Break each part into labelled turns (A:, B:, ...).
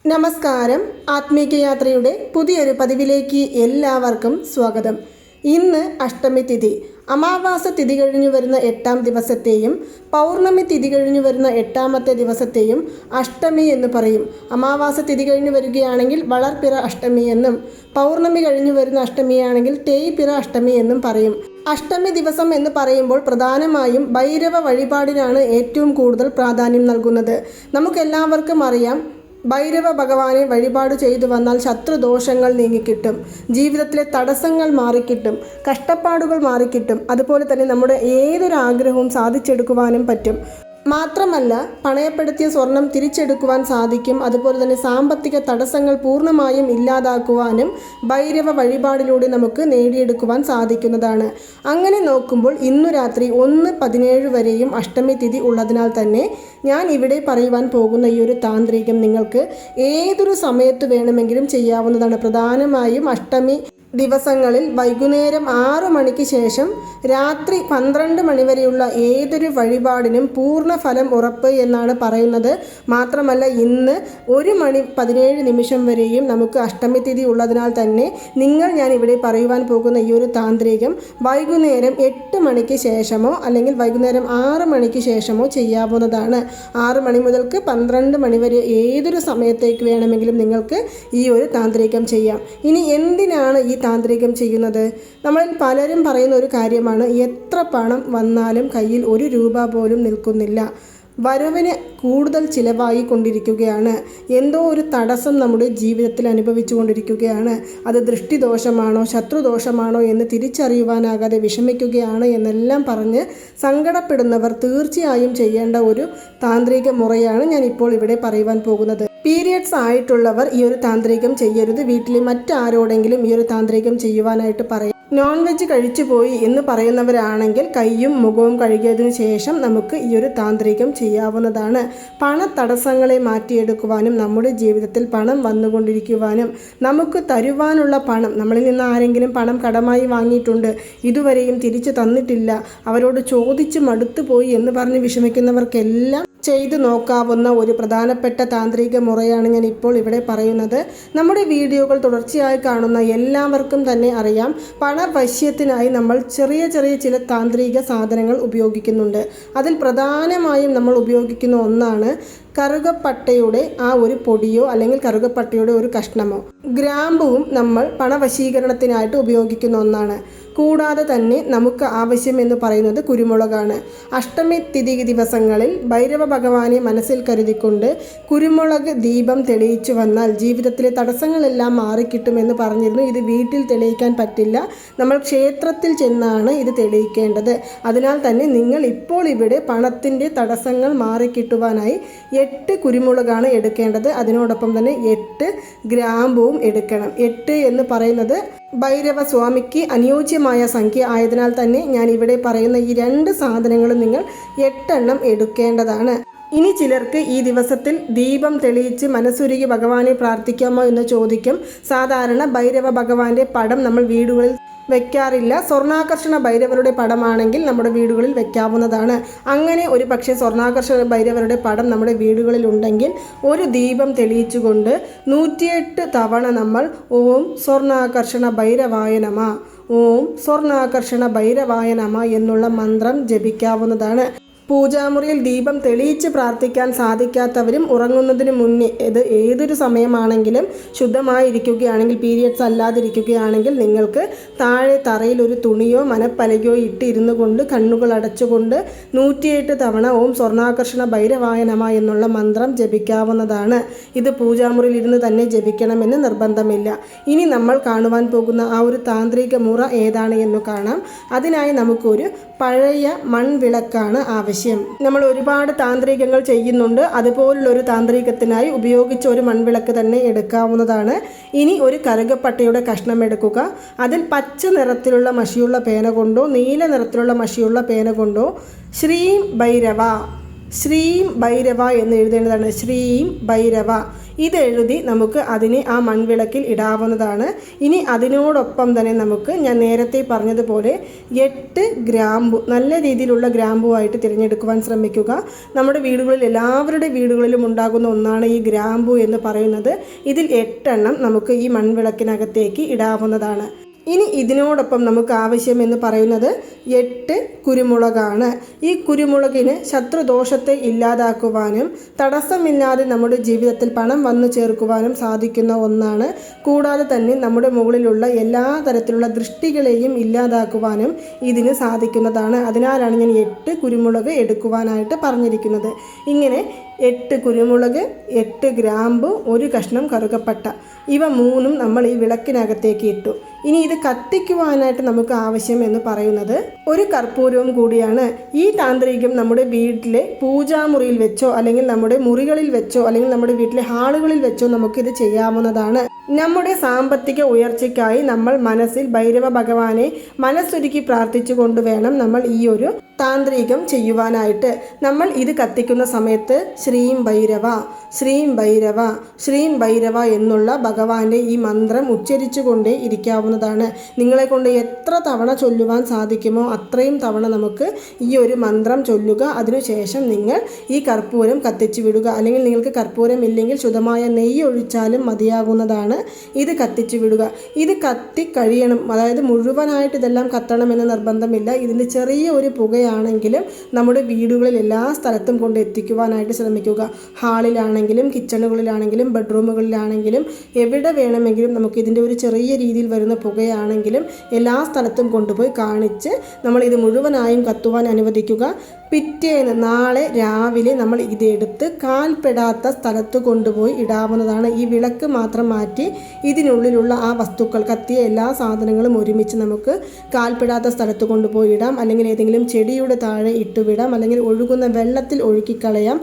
A: നമസ്കാരം. ആത്മീക യാത്രയുടെ പുതിയൊരു പതിവിലേക്ക് എല്ലാവർക്കും സ്വാഗതം. ഇന്ന് അഷ്ടമി തിഥി. അമാവാസ തിഥി കഴിഞ്ഞു വരുന്ന 8-ാം ദിവസത്തെയും പൗർണമി തിഥി കഴിഞ്ഞു വരുന്ന 8-ാമത്തെ ദിവസത്തെയും അഷ്ടമി എന്ന് പറയും. അമാവാസ തിഥി കഴിഞ്ഞു വരികയാണെങ്കിൽ വളർപ്പിറ അഷ്ടമി എന്നും, പൗർണമി കഴിഞ്ഞു വരുന്ന അഷ്ടമിയാണെങ്കിൽ തേയ്പിറ അഷ്ടമി എന്നും പറയും. അഷ്ടമി ദിവസം എന്ന് പറയുമ്പോൾ പ്രധാനമായും ഭൈരവ വഴിപാടിനാണ് ഏറ്റവും കൂടുതൽ പ്രാധാന്യം നൽകുന്നത്. നമുക്കെല്ലാവർക്കും അറിയാം, ഭൈരവ ഭഗവാനെ വഴിപാട് ചെയ്തു വന്നാൽ ശത്രുദോഷങ്ങൾ നീങ്ങിക്കിട്ടും, ജീവിതത്തിലെ തടസ്സങ്ങൾ മാറിക്കിട്ടും, കഷ്ടപ്പാടുകൾ മാറിക്കിട്ടും. അതുപോലെ തന്നെ നമ്മുടെ ഏതൊരു ആഗ്രഹവും സാധിച്ചെടുക്കുവാനും പറ്റും. മാത്രമല്ല, പണയപ്പെടുത്തിയ സ്വർണം തിരിച്ചെടുക്കുവാൻ സാധിക്കും. അതുപോലെ തന്നെ സാമ്പത്തിക തടസ്സങ്ങൾ പൂർണ്ണമായും ഇല്ലാതാക്കുവാനും ഭൈരവ വഴിപാടിലൂടെ നമുക്ക് നേടിയെടുക്കുവാൻ സാധിക്കുന്നതാണ്. അങ്ങനെ നോക്കുമ്പോൾ ഇന്നു രാത്രി 1:17 വരെയും അഷ്ടമി തിഥി ഉള്ളതിനാൽ തന്നെ ഞാൻ ഇവിടെ പറയുവാൻ പോകുന്ന ഈ ഒരു താന്ത്രികം നിങ്ങൾക്ക് ഏതൊരു സമയത്ത് വേണമെങ്കിലും ചെയ്യാവുന്നതാണ്. പ്രധാനമായും അഷ്ടമി ദിവസങ്ങളിൽ വൈകുന്നേരം 6 മണിക്ക് ശേഷം രാത്രി 12 മണി വരെയുള്ള ഏതൊരു വഴിപാടിനും പൂർണ്ണ ഫലം ഉറപ്പ് എന്നാണ് പറയുന്നത്. മാത്രമല്ല, ഇന്ന് 1:17 വരെയും നമുക്ക് അഷ്ടമി തിഥി ഉള്ളതിനാൽ തന്നെ ഞാൻ ഇവിടെ പറയുവാൻ പോകുന്ന ഈ ഒരു താന്ത്രികം വൈകുന്നേരം 8 മണിക്ക് ശേഷമോ അല്ലെങ്കിൽ വൈകുന്നേരം 6 മണിക്ക് ശേഷമോ ചെയ്യാവുന്നതാണ്. 6 മണി മുതൽക്ക് 12 മണി വരെ ഏതൊരു സമയത്തേക്ക് വേണമെങ്കിലും നിങ്ങൾക്ക് ഈ ഒരു താന്ത്രികം ചെയ്യാം. ഇനി എന്തിനാണ് ഈ താന്ത്രികം ചെയ്യുന്നത്? നമ്മളിൽ പലരും പറയുന്ന ഒരു കാര്യമാണ്, എത്ര പണം വന്നാലും കയ്യിൽ 1 രൂപ പോലും നിൽക്കുന്നില്ല, വരവിന് കൂടുതൽ ചിലവായി കൊണ്ടിരിക്കുകയാണ്, എന്തോ ഒരു തടസ്സം നമ്മുടെ ജീവിതത്തിൽ അനുഭവിച്ചു കൊണ്ടിരിക്കുകയാണ്, അത് ദൃഷ്ടിദോഷമാണോ ശത്രുദോഷമാണോ എന്ന് തിരിച്ചറിയുവാനാകാതെ വിഷമിക്കുകയാണ് എന്നെല്ലാം പറഞ്ഞ് സങ്കടപ്പെടുന്നവർ തീർച്ചയായും ചെയ്യേണ്ട ഒരു താന്ത്രിക മുറയാണ് ഞാൻ ഇപ്പോൾ ഇവിടെ പറയുവാൻ പോകുന്നത്. പീരിയഡ്സ് ആയിട്ടുള്ളവർ ഈ ഒരു താന്ത്രികം ചെയ്യരുത്. വീട്ടിലെ മറ്റാരോടെങ്കിലും ഈ ഒരു താന്ത്രികം ചെയ്യുവാനായിട്ട് പറയും. നോൺ വെജ് കഴിച്ചു പോയി എന്ന് പറയുന്നവരാണെങ്കിൽ കൈയും മുഖവും കഴുകിയതിനു ശേഷം നമുക്ക് ഈ ഒരു താന്ത്രികം ചെയ്യാവുന്നതാണ്. പണത്തടസ്സങ്ങളെ മാറ്റിയെടുക്കുവാനും നമ്മുടെ ജീവിതത്തിൽ പണം വന്നുകൊണ്ടിരിക്കുവാനും നമുക്ക് തരുവാനുള്ള പണം, നമ്മളിൽ നിന്ന് ആരെങ്കിലും പണം കടമായി വാങ്ങിയിട്ടുണ്ട്, ഇതുവരെയും തിരിച്ചു തന്നിട്ടില്ല, അവരോട് ചോദിച്ച് മടുത്തു പോയി എന്ന് പറഞ്ഞ് വിഷമിക്കുന്നവർക്കെല്ലാം ചെയ്തു നോക്കാവുന്ന ഒരു പ്രധാനപ്പെട്ട താന്ത്രിക മുറയാണ് ഞാൻ ഇപ്പോൾ ഇവിടെ പറയുന്നത്. നമ്മുടെ വീഡിയോകൾ തുടർച്ചയായി കാണുന്ന എല്ലാവർക്കും തന്നെ അറിയാം, പണവശ്യത്തിനായി നമ്മൾ ചെറിയ ചില താന്ത്രിക സാധനങ്ങൾ ഉപയോഗിക്കുന്നുണ്ട്. അതിൽ പ്രധാനമായും നമ്മൾ ഉപയോഗിക്കുന്ന ഒന്നാണ് കറുകപ്പട്ടയുടെ ആ ഒരു പൊടിയോ അല്ലെങ്കിൽ കറുകപ്പട്ടയുടെ ഒരു കഷ്ണമോ. ഗ്രാമ്പുവും നമ്മൾ പണവശീകരണത്തിനായിട്ട് ഉപയോഗിക്കുന്ന ഒന്നാണ്. കൂടാതെ തന്നെ നമുക്ക് ആവശ്യം എന്ന് പറയുന്നത് കുരുമുളകാണ്. അഷ്ടമി തിഥി ദിവസങ്ങളിൽ ഭൈരവ ഭഗവാനെ മനസ്സിൽ കരുതിക്കൊണ്ട് കുരുമുളക് ദീപം തെളിയിച്ചു വന്നാൽ ജീവിതത്തിലെ തടസ്സങ്ങളെല്ലാം മാറിക്കിട്ടുമെന്ന് പറഞ്ഞിരുന്നു. ഇത് വീട്ടിൽ തെളിയിക്കാൻ പറ്റില്ല, നമ്മൾ ക്ഷേത്രത്തിൽ ചെന്നാണ് ഇത് തെളിയിക്കേണ്ടത്. അതിനാൽ തന്നെ നിങ്ങൾ ഇപ്പോൾ ഇവിടെ പണത്തിൻ്റെ തടസ്സങ്ങൾ മാറിക്കിട്ടുവാനായി 8 കുരുമുളകാണ് എടുക്കേണ്ടത്. അതിനോടൊപ്പം തന്നെ 8 ഗ്രാമ്പുവും എടുക്കണം. 8 എന്ന് പറയുന്നത് ഭൈരവ സ്വാമിക്ക് അനുയോജ്യമായ സംഖ്യ ആയതിനാൽ തന്നെ ഞാൻ ഇവിടെ പറയുന്ന ഈ 2 സാധനങ്ങളും നിങ്ങൾ 8 എണ്ണം എടുക്കേണ്ടതാണ്. ഇനി ചിലർക്ക് ഈ ദിവസത്തിൽ ദീപം തെളിയിച്ച് മനസ്സുരുകി ഭഗവാനെ പ്രാർത്ഥിക്കാമോ എന്ന് ചോദിക്കും. സാധാരണ ഭൈരവ ഭഗവാന്റെ പടം നമ്മൾ വീടുകളിൽ വെക്കാറില്ല. സ്വർണ്ണാകർഷണ ഭൈരവരുടെ പടമാണെങ്കിൽ നമ്മുടെ വീടുകളിൽ വെക്കാവുന്നതാണ്. അങ്ങനെ ഒരു പക്ഷേ സ്വർണ്ണാകർഷണ ഭൈരവരുടെ പടം നമ്മുടെ വീടുകളിൽ ഉണ്ടെങ്കിൽ ഒരു ദീപം തെളിയിച്ചുകൊണ്ട് 108 തവണ നമ്മൾ ഓം സ്വർണ്ണാകർഷണ ഭൈരവായ നമഃ, ഓം സ്വർണ്ണാകർഷണ ഭൈരവായ നമഃ എന്നുള്ള മന്ത്രം ജപിക്കാവുന്നതാണ്. പൂജാമുറിയിൽ ദീപം തെളിയിച്ച് പ്രാർത്ഥിക്കാൻ സാധിക്കാത്തവരും ഉറങ്ങുന്നതിന് മുന്നേ, ഇത് ഏതൊരു സമയമാണെങ്കിലും ശുദ്ധമായിരിക്കുകയാണെങ്കിൽ, പീരിയഡ്സ് അല്ലാതിരിക്കുകയാണെങ്കിൽ നിങ്ങൾക്ക് താഴെ തറയിൽ ഒരു തുണിയോ മനപ്പലകയോ ഇട്ടിരുന്നു കൊണ്ട് കണ്ണുകൾ അടച്ചുകൊണ്ട് 108 തവണ ഓം സ്വർണ്ണാകർഷണ ഭൈരവായ നമഃ എന്നുള്ള മന്ത്രം ജപിക്കാവുന്നതാണ്. ഇത് പൂജാമുറിയിൽ ഇരുന്ന് തന്നെ ജപിക്കണമെന്ന് നിർബന്ധമില്ല. ഇനി നമ്മൾ കാണുവാൻ പോകുന്ന ആ ഒരു താന്ത്രിക മുറ ഏതാണ് എന്ന് കാണാം. അതിനായി നമുക്കൊരു പഴയ മൺവിളക്കാണ് ആവശ്യം. നമ്മൾ ഒരുപാട് താന്ത്രികങ്ങൾ ചെയ്യുന്നുണ്ട്, അതുപോലുള്ളൊരു താന്ത്രികത്തിനായി ഉപയോഗിച്ച ഒരു മൺവിളക്ക് തന്നെ എടുക്കാവുന്നതാണ്. ഇനി ഒരു കറുകപ്പട്ടയുടെ കഷ്ണം എടുക്കുക. അതിൽ പച്ച നിറത്തിലുള്ള മഷിയുള്ള പേന കൊണ്ടോ നീല നിറത്തിലുള്ള മഷിയുള്ള പേന കൊണ്ടോ ശ്രീം ഭൈരവ, ശ്രീം ഭൈരവ എന്ന് എഴുതേണ്ടതാണ്. ശ്രീം ഭൈരവ ഇതെഴുതി നമുക്ക് അതിനെ ആ മൺവിളക്കിൽ ഇടാവുന്നതാണ്. ഇനി അതിനോടൊപ്പം തന്നെ നമുക്ക് ഞാൻ നേരത്തെ പറഞ്ഞതുപോലെ 8 ഗ്രാമ്പു, നല്ല രീതിയിലുള്ള ഗ്രാമ്പുവായിട്ട് തിരഞ്ഞെടുക്കുവാൻ ശ്രമിക്കുക. നമ്മുടെ വീടുകളിൽ എല്ലാവരുടെ വീടുകളിലും ഉണ്ടാകുന്ന ഒന്നാണ് ഈ ഗ്രാമ്പു എന്ന് പറയുന്നത്. ഇതിൽ 8 എണ്ണം നമുക്ക് ഈ മൺവിളക്കിനകത്തേക്ക് ഇടാവുന്നതാണ്. ഇനി ഇതിനോടൊപ്പം നമുക്ക് ആവശ്യമെന്ന് പറയുന്നത് 8 കുരുമുളകാണ്. ഈ കുരുമുളകിന് ശത്രുദോഷത്തെ ഇല്ലാതാക്കുവാനും തടസ്സമില്ലാതെ നമ്മുടെ ജീവിതത്തിൽ പണം വന്നു ചേർക്കുവാനും സാധിക്കുന്ന ഒന്നാണ്. കൂടാതെ തന്നെ നമ്മുടെ മുകളിലുള്ള എല്ലാ തരത്തിലുള്ള ദൃഷ്ടികളെയും ഇല്ലാതാക്കുവാനും ഇതിന് സാധിക്കുന്നതാണ്. അതിനാലാണ് ഞാൻ 8 കുരുമുളക് എടുക്കുവാനായിട്ട് പറഞ്ഞിരിക്കുന്നത്. ഇങ്ങനെ 8 കുരുമുളക്, 8 ഗ്രാമ്പു, 1 കഷ്ണം കറുകപ്പട്ട, ഇവ 3ഉം നമ്മൾ ഈ വിളക്കിനകത്തേക്ക് ഇട്ടു. ഇനി ഇത് കത്തിക്കുവാനായിട്ട് നമുക്ക് ആവശ്യം എന്ന് പറയുന്നത് ഒരു കർപ്പൂരവും കൂടിയാണ്. ഈ താന്ത്രികം നമ്മുടെ വീട്ടിലെ പൂജാമുറിയിൽ വെച്ചോ അല്ലെങ്കിൽ നമ്മുടെ മുറികളിൽ വെച്ചോ അല്ലെങ്കിൽ നമ്മുടെ വീട്ടിലെ ഹാളുകളിൽ വെച്ചോ നമുക്കിത് ചെയ്യാവുന്നതാണ്. നമ്മുടെ സാമ്പത്തിക ഉയർച്ചയ്ക്കായി നമ്മൾ മനസ്സിൽ ഭൈരവ ഭഗവാനെ മനസ്സൊരുക്കി പ്രാർത്ഥിച്ചുകൊണ്ട് വേണം നമ്മൾ ഈ ഒരു താന്ത്രികം ചെയ്യുവാനായിട്ട്. നമ്മൾ ഇത് കത്തിക്കുന്ന സമയത്ത് ശ്രീം ഭൈരവ, ശ്രീം ഭൈരവ, ശ്രീം ഭൈരവ എന്നുള്ള ഭഗവാന്റെ ഈ മന്ത്രം ഉച്ചരിച്ചുകൊണ്ടേ ഇരിക്കാവുന്നതാണ്. നിങ്ങളെ കൊണ്ട് എത്ര തവണ ചൊല്ലുവാൻ സാധിക്കുമോ അത്രയും തവണ നമുക്ക് ഈ ഒരു മന്ത്രം ചൊല്ലുക. അതിനുശേഷം നിങ്ങൾ ഈ കർപ്പൂരം കത്തിച്ചു വിടുക. അല്ലെങ്കിൽ നിങ്ങൾക്ക് കർപ്പൂരം ഇല്ലെങ്കിൽ ശുദ്ധമായ നെയ്യ് ഒഴിച്ചാലും മതിയാകുന്നതാണ്. ഇത് കത്തിച്ചു വിടുക. ഇത് കത്തി കഴിയണം, അതായത് മുഴുവനായിട്ട് ഇതെല്ലാം കത്തണമെന്ന് നിർബന്ധമില്ല. ഇതിൻ്റെ ചെറിയ ഒരു പുകയാണെങ്കിലും നമ്മുടെ വീടുകളിൽ എല്ലാ സ്ഥലത്തും കൊണ്ട് എത്തിക്കുവാനായിട്ട് ശ്രമിക്കുക. ഹാളിലാണെങ്കിലും കിച്ചണുകളിലാണെങ്കിലും ബെഡ്റൂമുകളിലാണെങ്കിലും എവിടെ വേണമെങ്കിലും നമുക്ക് ഇതിൻ്റെ ഒരു ചെറിയ രീതിയിൽ വരുന്ന പുകയാണെങ്കിലും എല്ലാ സ്ഥലത്തും കൊണ്ടുപോയി കാണിച്ച് നമ്മൾ ഇത് മുഴുവനായും കത്തുവാൻ അനുവദിക്കുക. പിറ്റേന്ന് നാളെ രാവിലെ നമ്മൾ ഇതെടുത്ത് കാൽപ്പെടാത്ത സ്ഥലത്ത് കൊണ്ടുപോയി ഇടാവുന്നതാണ്. ഈ വിളക്ക് മാത്രം മാറ്റി ഇതിനുള്ളിലുള്ള ആ വസ്തുക്കൾ, കത്തിയ എല്ലാ സാധനങ്ങളും ഒരുമിച്ച് നമുക്ക് കാൽപ്പെടാത്ത സ്ഥലത്ത് കൊണ്ടുപോയി ഇടാം. അല്ലെങ്കിൽ ഏതെങ്കിലും ചെടിയുടെ താഴെ ഇട്ടുവിടാം. അല്ലെങ്കിൽ ഒഴുകുന്ന വെള്ളത്തിൽ ഒഴുക്കിക്കളയാം.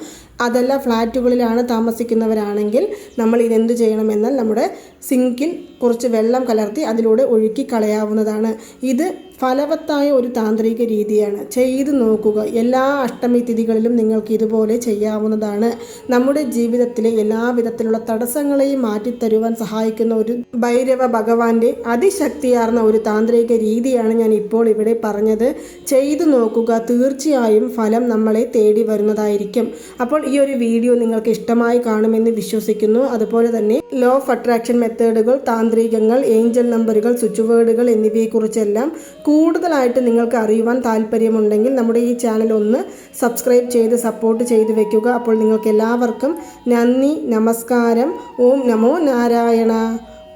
A: അതല്ല ഫ്ലാറ്റുകളിലാണ് താമസിക്കുന്നവരാണെങ്കിൽ നമ്മൾ ഇതെന്ത് ചെയ്യണമെന്നാൽ നമ്മുടെ സിങ്കിൽ കുറച്ച് വെള്ളം കലർത്തി അതിലൂടെ ഒഴുക്കി കളയാവുന്നതാണ്. ഇത് ഫലവത്തായ ഒരു താന്ത്രിക രീതിയാണ്. ചെയ്തു നോക്കുക. എല്ലാ അഷ്ടമി തിഥികളിലും നിങ്ങൾക്ക് ഇതുപോലെ ചെയ്യാവുന്നതാണ്. നമ്മുടെ ജീവിതത്തിലെ എല്ലാവിധത്തിലുള്ള തടസ്സങ്ങളെയും മാറ്റിത്തരുവാൻ സഹായിക്കുന്ന ഒരു ഭൈരവ ഭഗവാന്റെ അതിശക്തിയാർന്ന ഒരു താന്ത്രിക രീതിയാണ് ഞാൻ ഇപ്പോൾ ഇവിടെ പറഞ്ഞത്. ചെയ്തു നോക്കുക. തീർച്ചയായും ഫലം നമ്മളെ തേടി വരുന്നതായിരിക്കും. അപ്പോൾ ഈ ഒരു വീഡിയോ നിങ്ങൾക്ക് ഇഷ്ടമായി കാണുമെന്ന് വിശ്വസിക്കുന്നു. അതുപോലെ തന്നെ ലോ ഓഫ് അട്രാക്ഷൻ മെത്തേഡുകൾ, താന്ത്രികങ്ങൾ, ഏഞ്ചൽ നമ്പറുകൾ, സ്വിച്ച് വേർഡുകൾ എന്നിവയെക്കുറിച്ചെല്ലാം കൂടുതലായിട്ട് നിങ്ങൾക്ക് അറിയുവാൻ താല്പര്യമുണ്ടെങ്കിൽ നമ്മുടെ ഈ ചാനൽ ഒന്ന് സബ്സ്ക്രൈബ് ചെയ്ത് സപ്പോർട്ട് ചെയ്ത് വെക്കുക. അപ്പോൾ നിങ്ങൾക്ക് എല്ലാവർക്കും നന്ദി, നമസ്കാരം. ഓം നമോ നാരായണ.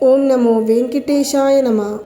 A: ഓം നമോ വെങ്കിട്ടേശായ നമഃ.